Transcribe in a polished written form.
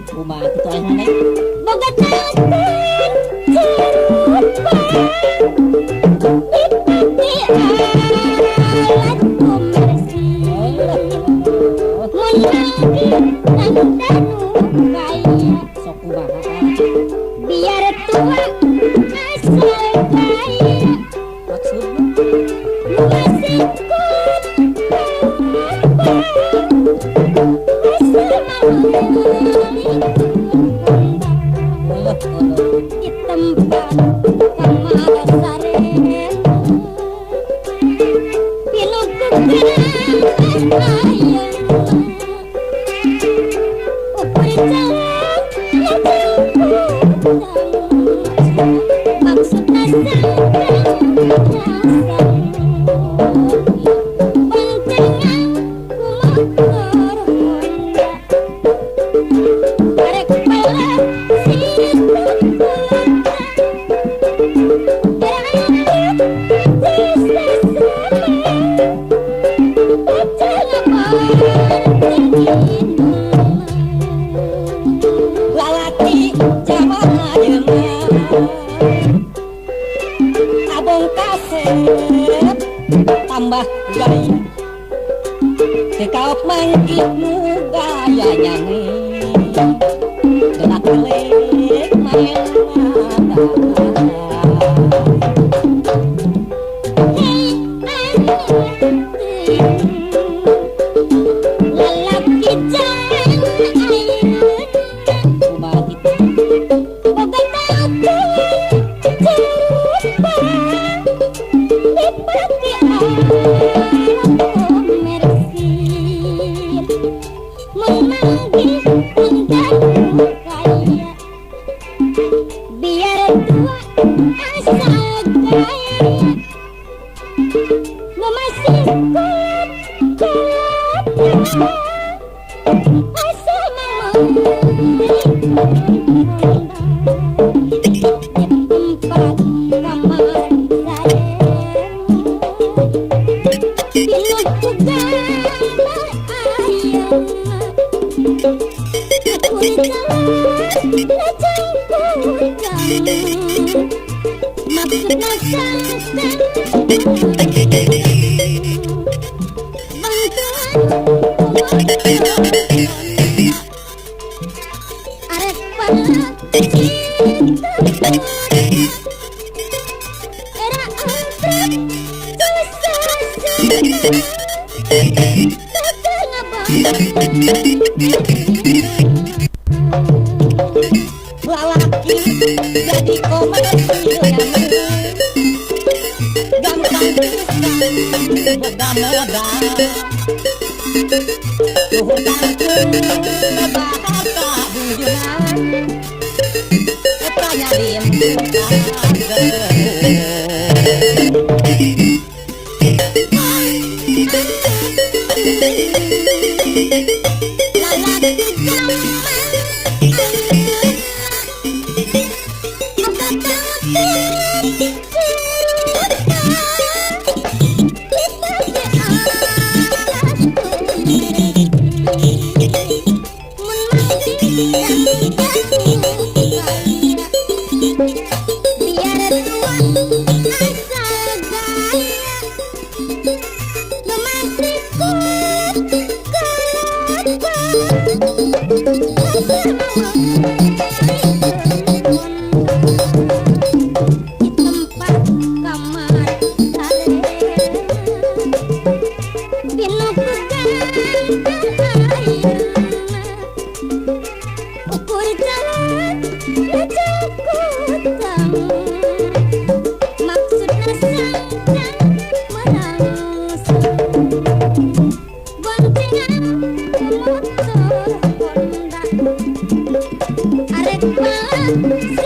kumaha kitu aya neng boga tangan cerupa dipati alat komersi mun lagi danu kaya sok kumaha biar tua asal kaya maksudna lu masih kuat asal mau di tempat kamar saren pinuku ayam ukur jalan maksudnya pentingan kumotor Honda arek balap lalaki zaman ayeuna abong kasep tambah gaya kekaop mangkit nu gaya nyanyi gerak balik main lelaki jangan ayeuna kumaha kitu boga tangan cerupa dipati alat komersi memanggil danu kaya biar tua asal kaya lu masih kuat asal mau di tempat kamar saren pinuku gambar ayam ukur jalan lajang kudang maksudna sangkan arek balap cinta era angkat susah setengah lalaki jadi komersil gampang pisan boga modal luhur tangkung bahasa bujunan eta nyalin lalaki zaman biar tua asal gaya lu masih kuat di tempat kamar saren pinuku gambar ayam ukur jalan lajang kudang maksudna sangkan merangsang boncengan kumotor Honda arek balap